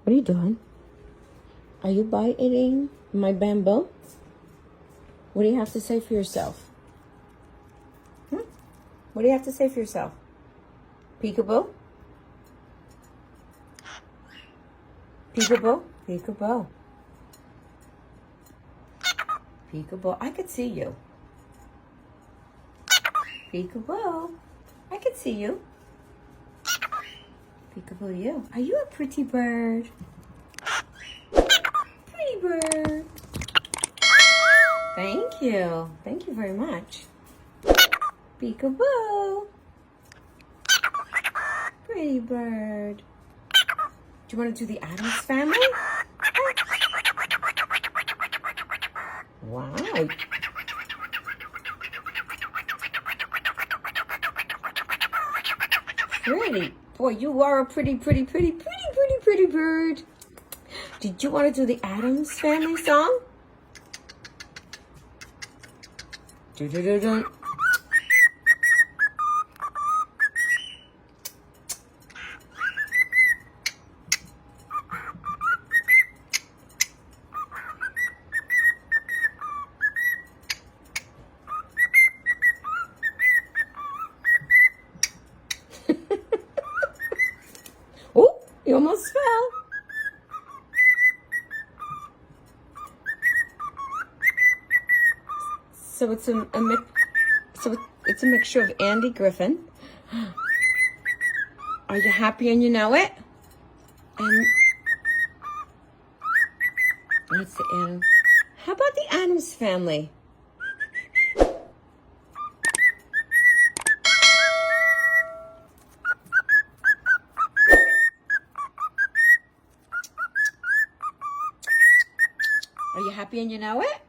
What are you doing? Are you biting my bamboo? What do you have to say for yourself? What do you have to say for yourself? Peekaboo? Peekaboo? Peekaboo. Peekaboo. I could see you. Peekaboo. I could see you. Peekaboo, you. Are you a pretty bird? Pretty bird. Thank you. Thank you very much. Peekaboo. Pretty bird. Do you want to do the Addams Family? Wow. Pretty. Boy, you are a pretty bird. Did you want to do the Addams Family song? Do-do-do-do. Oh, you almost fell. So it's it's a mixture of Andy Griffin. Are you happy and you know it? And that's the Adam. How about the Addams Family? Are you happy and you know it?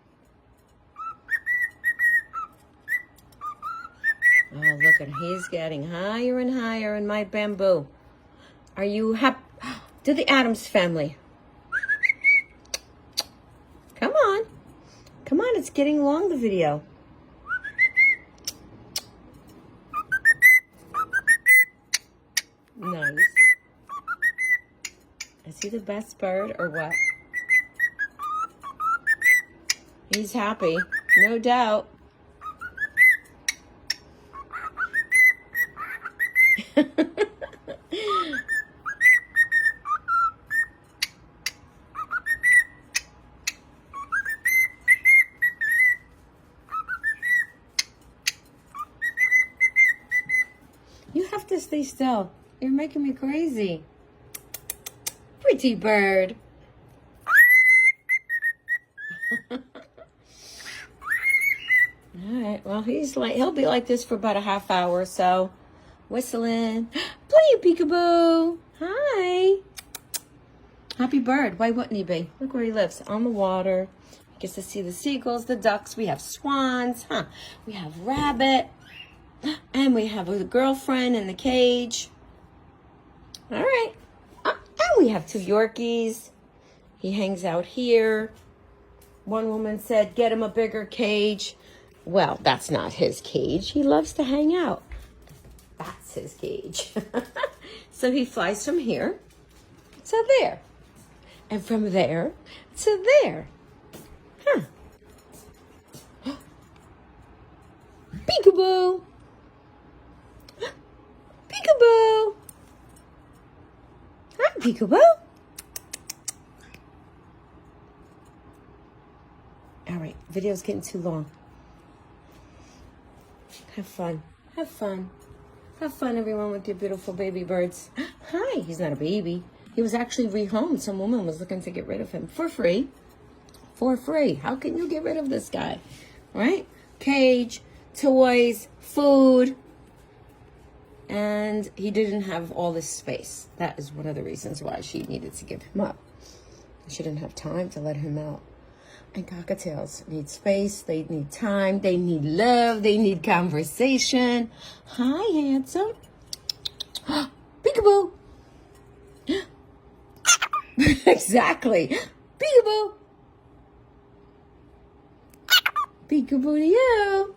Oh, look at him. He's getting higher and higher in my bamboo. Are you happy? Do the Addams Family. Come on. Come on, it's getting long, the video. Nice. Is he the best bird or what? He's happy, no doubt. You have to stay still. You're making me crazy. Pretty bird. All right, well, he'll be like this for about a half hour or so. Whistling. Play, peekaboo. Hi. Happy bird. Why wouldn't he be? Look where he lives, on the water. He gets to see the seagulls, the ducks. We have swans. We have rabbit. And we have a girlfriend in the cage. All right. And we have 2 Yorkies. He hangs out here. One woman said, get him a bigger cage. Well, that's not his cage. He loves to hang out. That's his cage. So he flies from here to there. And from there to there. Peekaboo. Peekaboo. Hi, peekaboo. All right, video's getting too long. Have fun. Have fun. Have fun, everyone, with your beautiful baby birds. Hi, he's not a baby. He was actually rehomed. Some woman was looking to get rid of him for free. For free. How can you get rid of this guy? Right? Cage, toys, food. And he didn't have all this space. That is one of the reasons why she needed to give him up. She didn't have time to let him out. And cockatiels need space, they need time, they need love, they need conversation. Hi, handsome. Peekaboo. Exactly. Peekaboo. Peekaboo to you.